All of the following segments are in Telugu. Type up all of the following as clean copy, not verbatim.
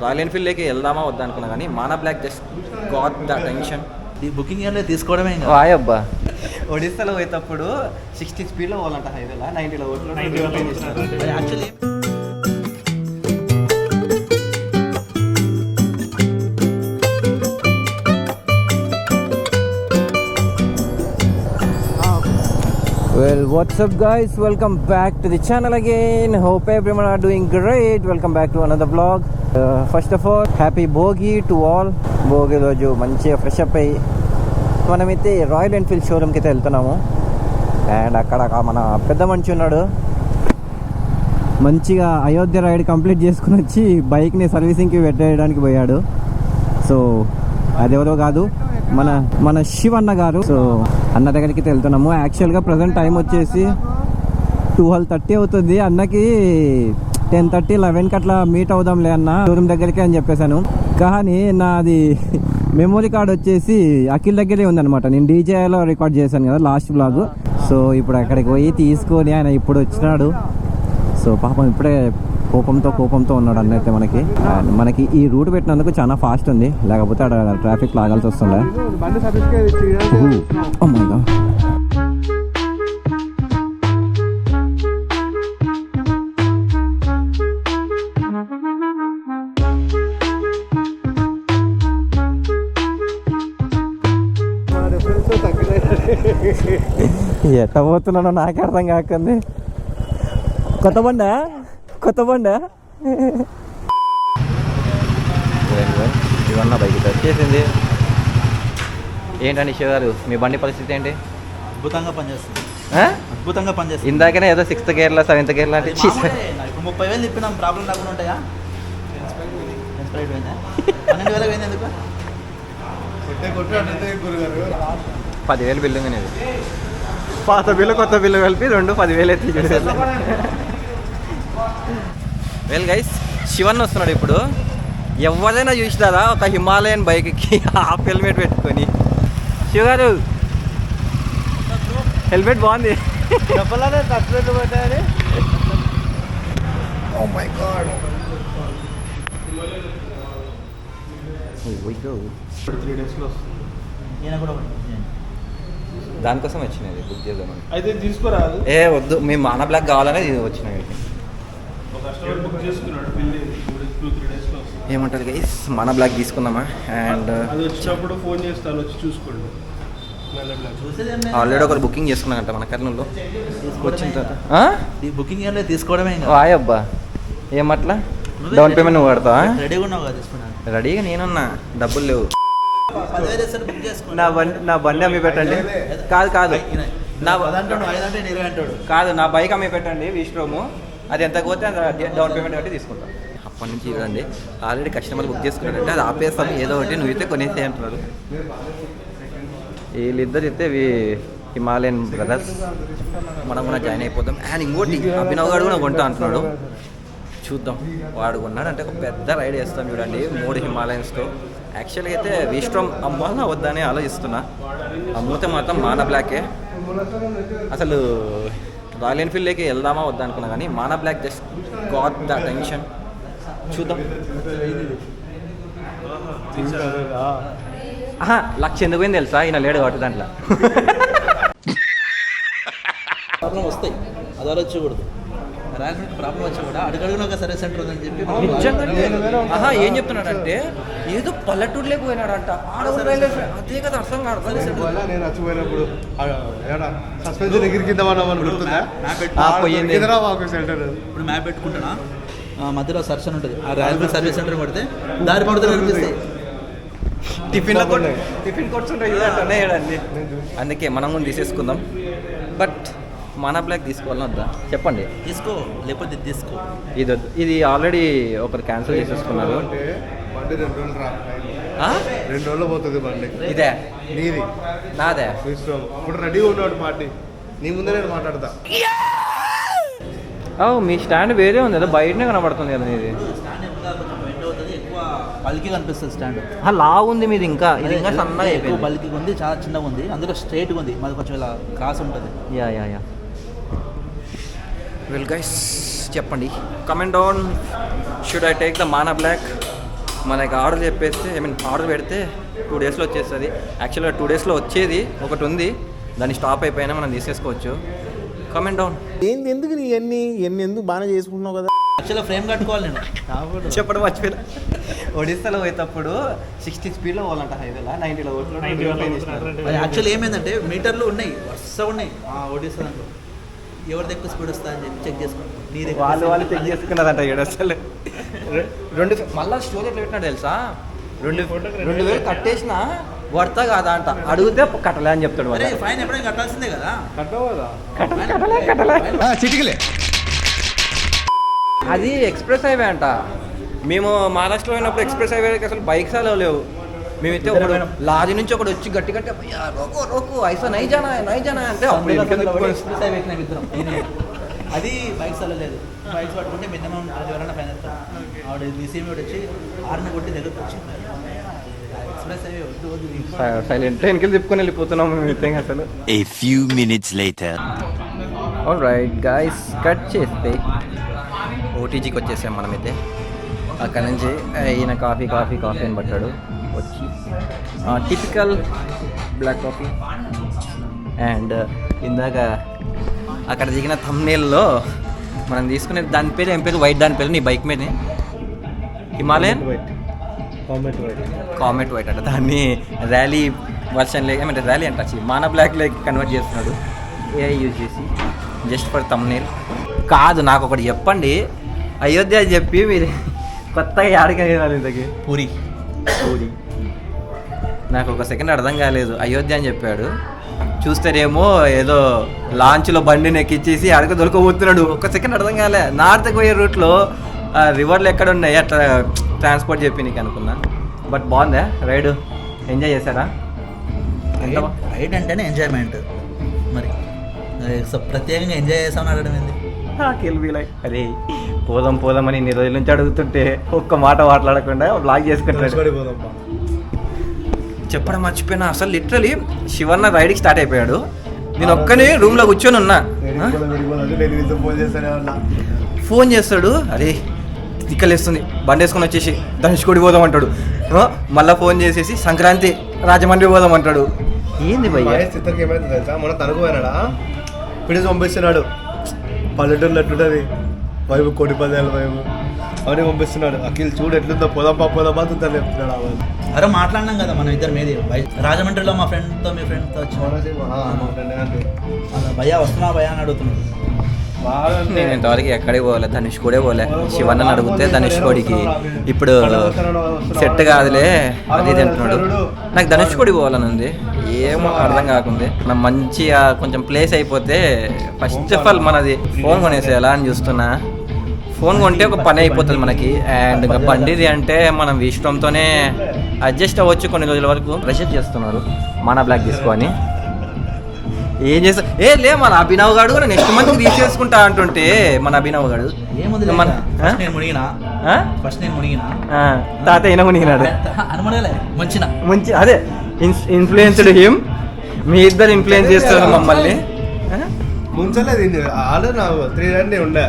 రాయల్ ఎన్ఫీల్డ్కి వెళ్దామా వద్దా అనుకున్నా కానీ Mana block just got the tension. ఈ బుకింగ్ ఏం లేదు, తీసుకోవడమే. అబ్బా ఒడిస్సాలో పోయేటప్పుడు 60 స్పీడ్లో పోవాలంట హైవేలో, 90లో ఓట్లు actually Well, what's up guys, welcome back to the channel again. Hope everyone are doing great. Welcome back to another vlog. First of all, happy Bogi to all. Bogi రోజు మంచిగా ఫ్రెష్ అప్ అయ్యి మనమైతే రాయల్ ఎన్ఫీల్డ్ షోరూమ్కి అయితే వెళ్తున్నాము. అండ్ అక్కడ మన పెద్ద మనిషి ఉన్నాడు, మంచిగా అయోధ్య రైడ్ కంప్లీట్ చేసుకుని వచ్చి బైక్ని సర్వీసింగ్కి పెట్టేయడానికి పోయాడు. సో అదెవరో కాదు, మన శివన్న గారు. సో అన్న దగ్గరికి వెళ్తున్నాము. యాక్చువల్గా ప్రజెంట్ టైం వచ్చేసి 12:30 అవుతుంది. అన్నకి 10:30, 11కి అట్లా మీట్ అవుదాంలే అన్న షోరూమ్ దగ్గరికి అని చెప్పేశాను. కానీ నాది మెమొరీ కార్డ్ వచ్చేసి అఖిల్ దగ్గరే ఉందన్నమాట. నేను డీజేలో రికార్డ్ చేశాను కదా లాస్ట్ బ్లాగ్. సో ఇప్పుడు అక్కడికి పోయి తీసుకొని ఆయన ఇప్పుడు వచ్చినాడు. సో పాపం ఇప్పుడే కోపంతో ఉన్నాడు అన్న అయితే. మనకి ఈ రూట్ పెట్టినందుకు చాలా ఫాస్ట్ ఉంది, లేకపోతే అక్కడ ట్రాఫిక్ లాగాల్సి వస్తుండే. ఎట్ట పోతున్నానో నాకే అర్థం కాకండి. కొత్త బండా ఇవన్న బైక్ వచ్చేసింది. ఏంటండి శివ గారు, మీ బండి పరిస్థితి ఏంటి? అద్భుతంగా పనిచేస్తుంది. ఇందాకనే ఏదో 6th గేర్లో 7th గేర్ లాంటి 30,000 తిప్పినాం, ప్రాబ్లం రాకుండా ఉంటాయా? 12,000 పోయింది ఎందుకు? 10,000 బిల్లు అనేది, పాత బిల్లు కొత్త బిల్లు కలిపి 10,000 ఎత్తి. వెల్ గైస్, శివన్ వస్తున్నాడు ఇప్పుడు. ఎవరైనా చూసినారా ఒక హిమాలయన్ బైక్కి హాఫ్ హెల్మెట్ పెట్టుకొని? శివ గారు హెల్మెట్ బాగుంది. దానికోసం వచ్చినది బుక్ చేద్దామని. అయితే తీసుకురాదు. వద్దు, మేము మానా బ్లాక్ కావాలనే వచ్చినాయి. ఏమంటారు గైస్, మానా బ్లాక్ తీసుకుందామా? అండ్ అది వచ్చినప్పుడు ఫోన్ చేస్తాను, వచ్చి చూసుకోండి. ఆల్రెడీ ఒకరు బుకింగ్ చేసుకున్నానంట మన కర్నూలులో. వచ్చిన తర్వాత ఈ బుకింగ్ ఏం లేదు, తీసుకోవడమే. అబ్బా ఏమట్లా డౌన్ పేమెంట్ నువ్వు కడతావా? రెడీగా ఉన్నావు కదా, తీసుకున్నాను. రెడీగా నేనున్నా, డబ్బులు లేవు. 10,000 బుక్ చేసుకో. నా బండి అమ్మి పెట్టండి. కాదు కాదు, నా బైక్ అమ్మి పెట్టండి విస్ట్రోము. అది ఎంత పోతే అంత డౌన్ పేమెంట్ కట్టి తీసుకుంటాను. అప్పటి నుంచి ఇవ్వండి. ఆల్రెడీ కస్టమర్ బుక్ చేసుకున్నారంటే అది ఆపేస్తాను, ఏదో ఒకటి నువ్వు అయితే కొనేసే అంటున్నారు. వీళ్ళిద్దరు అయితే హిమాలయన్ బ్రదర్స్. మనం కూడా జాయిన్ అయిపోతాం. అండ్ ఇంకోటి అభినవ్ గారు కూడా కొంటా అంటున్నాడు. చూద్దాం, వాడు కొన్నాడంటే ఒక పెద్ద రైడ్ వేస్తాం చూడండి, 3 హిమాలయన్స్తో. యాక్చువల్గా అయితే విస్ట్రోమ్ అమ్మాలా వద్దని ఆలోచిస్తున్నా. అమ్మితే మాత్రం మానా బ్లాకే. అసలు రాయల్ ఎన్ఫీల్డ్కి వెళ్దామా వద్దా అనుకున్నా కానీ Mana block just got the tension. చూద్దాం. 1,00,000 ఎందుకు పోయింది తెలుసా? ఈయన లేడు కాబట్టి దాంట్లో. ప్రాబ్లం వస్తాయి, అది ఆలోచించకూడదు. ప్రాబ్లం వచ్చా కూడా అడుగడుగున ఒక సర్వీస్ సెంటర్ ఉందని చెప్పి ఏం చెప్తున్నాడంటే ఏదో పల్లెటూరులోకి పోయినాడంట. అదే కదా అర్థం కాదు. నేను వచ్చిపోయినప్పుడు సస్పెన్షన్ ఎగిరికిద్దామని గుర్తుందా? ఇప్పుడు మ్యాప్ పెట్టుకుంటున్నా, మధ్యలో సర్చన్ ఉంటుంది. ఆ రైల్వే సర్వీస్ సెంటర్ పడితే దారి పడుతుంది కనిపిస్తాయి. టిఫిన్ కోట్స్ ఉంటాయి. అందుకే మనం కూడా తీసేసుకుందాం. బట్ మానా బ్లాక్ తీసుకోవాలని వద్దా చెప్పండి? తీసుకో, లేకపోతే తీసుకో. ఇది ఆల్రెడీ ఒకరు క్యాన్సిల్ చేసేసుకున్నారు. 2 రోజులు పోతుంది బండి. ఇదే నీది నాదే. ఇప్పుడు రెడీగా ఉన్నాడు పార్టీ, నీ ముందే నేను మాట్లాడతా. మీ స్టాండ్ వేరే ఉంది కదా, బయటనే కనబడుతుంది కదా ఇది. బల్కి కనిపిస్తుంది స్టాండ్. లా ఉంది మీది, ఇంకా ఇది ఇంకా సన్నగా ఎక్కువ బల్కి ఉంది, చాలా చిన్నగా ఉంది. అందులో స్ట్రైట్గా ఉంది, మాది కొంచెం ఇలా క్రాస్ ఉంటుంది. యా వెల్ గైస్, చెప్పండి comment down, should I take the Mana block మనకి ఆర్డర్ చెప్పేస్తే ఆర్డర్ పెడితే 2 డేస్లో వచ్చేస్తుంది. యాక్చువల్గా 2 డేస్లో వచ్చేది ఒకటి ఉంది, దాన్ని స్టాప్ అయిపోయినా మనం తీసేసుకోవచ్చు. Comment down. ఏంది ఎందుకు నీ ఎన్ని ఎందుకు బాగానే చేసుకుంటున్నావు కదా. యాక్చువల్గా ఫ్రేమ్ కట్టుకోవాలి నేను చెప్పడం మర్చిపోయినా. ఒడిస్సాలో పోయేటప్పుడు 60 స్పీడ్లో పోవాలంట, హైవేలో 90లో అది యాక్చువల్లీ ఏమైందంటే మీటర్లు ఉన్నాయి, వరుస ఉన్నాయి ఒడిస్సా దాంట్లో. ఎవరిది ఎక్కువ స్పీడ్ వస్తా అని చెప్పి చెక్ చేసుకోండి. నీ వాళ్ళు చెక్ చేసుకున్నదంట అసలు. మళ్ళీ స్టోరీ ఎట్లా పెట్టినాడు తెలుసా, 2,000 కట్టేసిన వర్తా కాదా అంట. అడిగితే కట్టలే అని చెప్తాడు. అరే ఫైన్ ఎప్పుడైనా కట్టాల్సిందే కదా. అది ఎక్స్ప్రెస్ హైవే అంట. మేము మహారాష్ట్రలో పోయినప్పుడు ఎక్స్ప్రెస్ హైవేకి అసలు బైక్స్ అలా లేవు. మేమైతే ఒకడు లారీ నుంచి ఒకడు వచ్చి గట్టి గట్టి రోకో రోకో ఐసా నై జానా అంటే ఎక్స్ప్రెస్ హైవే ఎక్కిన ఇద్దరం. అది బైక్స్ అలా లేదు. బైక్స్ పట్టుకుంటే మినిమం 10,000 ఫైన్ వేస్తాం. ఆవిడ బీసీఎం వచ్చి 6 కొట్టి దగ్గరకు వచ్చి ఎక్స్ప్రెస్ హైవే వద్దు సైలెంట్ వెనకలు తిప్పుకొని వెళ్ళిపోతున్నాం మేము అసలు. A few minutes later. Alright guys, cut చేస్తే ఓటీజీకి వచ్చేసాం మనమైతే. అక్కడ నుంచి ఈయన కాఫీ అని పట్టాడు వచ్చి, టిపికల్ బ్లాక్ కాఫీ. అండ్ ఇందాక అక్కడ దిగిన థంబ్నెయిల్లో మనం తీసుకునే దాని పేరు ఏం పేరు, వైట్ దాని పేరు నీ బైక్ మీద హిమాలయన్ కామెట్ వైట్ అంట. దాన్ని ర్యాలీ వర్షన్ లేక ర్యాలీ అంట మానా బ్లాక్ లేక్ కన్వర్ట్ చేస్తున్నాడు ఏఐ యూజ్ చేసి, జస్ట్ ఫర్ థంబ్నెయిల్. కాదు, నాకు ఒకటి చెప్పండి, అయోధ్య అని చెప్పి మీరు కొత్తగా ఆడగలిగారు ఇంతకి. పూరి నాకు ఒక సెకండ్ అర్థం కాలేదు. అయోధ్య అని చెప్పాడు, చూస్తారేమో ఏదో లాంచ్లో బండిని ఎక్కిచ్చేసి అడగ దొరకబోతున్నాడు. ఒక సెకండ్ అర్థం కాలే. నార్త్కి పోయే రూట్లో రివర్లు ఎక్కడ ఉన్నాయి అట్లా ట్రాన్స్పోర్ట్ చెప్పి నీకు అనుకున్నా. బట్ బాగుందా రైడ్? ఎంజాయ్ చేశారా? రైడ్ అంటేనే ఎంజాయ్మెంట్. మరి ప్రత్యేకంగా ఎంజాయ్ చేస్తామని అడగడం ఏంది? అరే పోదాం అని ఇన్ని రోజుల నుంచి అడుగుతుంటే ఒక్క మాట మాట్లాడకుండా బ్లాగ్ చేసుకుంటాడు. చెప్పడం మర్చిపోయినా, అసలు లిటరలీ శివన్న రైడ్కి స్టార్ట్ అయిపోయాడు. నేను ఒక్కనే రూమ్లో కూర్చొని ఉన్నా. ఫోన్ చేస్తాడు, అరే తిక్కలేస్తుంది బండి వేసుకొని వచ్చేసి ధనుష్కోడి పోదాం అంటాడు. మళ్ళీ ఫోన్ చేసేసి సంక్రాంతి రాజమండ్రి పోదాం అంటాడు. ఏంది భయ్య ఏమైంది తెలుసా, మన తనకు పోయినాడా పిడిచి పంపిస్తున్నాడు. పల్లెటూరులో ఎట్లుంటుంది వైపు, కోటి పదేళ్ళ వైపు అవన్నీ పంపిస్తున్నాడు. అఖిల్ చూడు ఎట్లుందో, పోదాంపా తింటాను చెప్తున్నాడు. అరే మాట్లాడినాం కదా మనం ఇద్దరు మీది రాజమండ్రిలో మా ఫ్రెండ్తో మీ ఫ్రెండ్తో వచ్చి భయ్యా వస్తున్నా భయ్యా అని అడుగుతున్నాడు. నేను ఇంతవరకు ఎక్కడికి పోలే, ధనుష్కోడే పోలే. శివన్న అడిగితే ధనుష్కోడికి ఇప్పుడు సెట్ కాదులే అది అంటున్నాడు. నాకు ధనుష్కోడి పోవాలని ఉంది, ఏమో అర్థం కాకుంది. మనం మంచిగా కొంచెం ప్లేస్ అయిపోతే ఫస్ట్ ఆఫ్ ఆల్ మనది ఫోన్ కొనేసేయాలా అని చూస్తున్నా. ఫోన్ కొంటే ఒక పని అయిపోతుంది మనకి. అండ్ ఇంకా బండిది అంటే మనం ఇష్టంతోనే అడ్జస్ట్ అవ్వచ్చు. కొన్ని రోజుల వరకు ప్రెషర్ చేస్తున్నారు మన బ్లాక్ తీసుకొని. ఏం చేస్తా లే మన అభినవ్ గాడు కూడా నెక్స్ట్ మంత్ తీసేసుకుంటా అంటుంటే, మన అభినవ్ గాడు ఏముంది ఫస్ట్ నేను మునిగినా తాత అయినా మునిగినాడు మంచి అదే ఇన్ఫ్లుయెన్స్డ్ హిమ్. మీ ఇద్దరు ఇన్ఫ్లుయెన్స్ చేస్తారు మమ్మల్ని. ముంచలేదు ఆల్రెడీ నాకు 3 రన్ ఉండే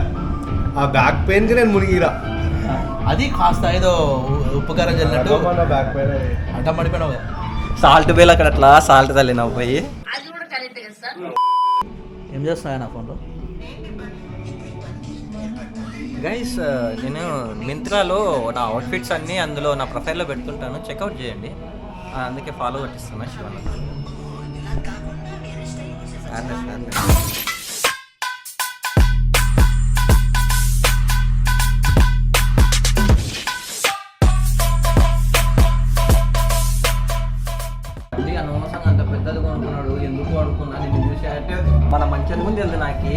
ఆ బ్యాక్ పెయిన్ కి నేను మునిగిరా. అది కాస్త ఏదో ఉపకారం చల్లినట్టు బ్యాక్ పెయిన్ అడ్డం పడిపోయినావు కదా. సాల్ట్ బేల్ అక్కడ అట్లా సాల్ట్ తల్లినావు పోయి. ఏం చేస్తున్నా నా ఫోన్లో గైస్? నేను మింత్రాలో నా అవుట్ఫిట్స్ అన్నీ అందులో నా ప్రొఫైల్లో పెడుతుంటాను, చెక్అవుట్ చేయండి. అందుకే ఫాలో కొట్టిస్తున్నా శివన్న. అనవసరంగా అంత పెద్దది కొనుక్కున్నాడు, ఎందుకు కొనుక్కున్నా నేను చూసి అంటే మన మంచిది ముందు వెళ్తే నాకు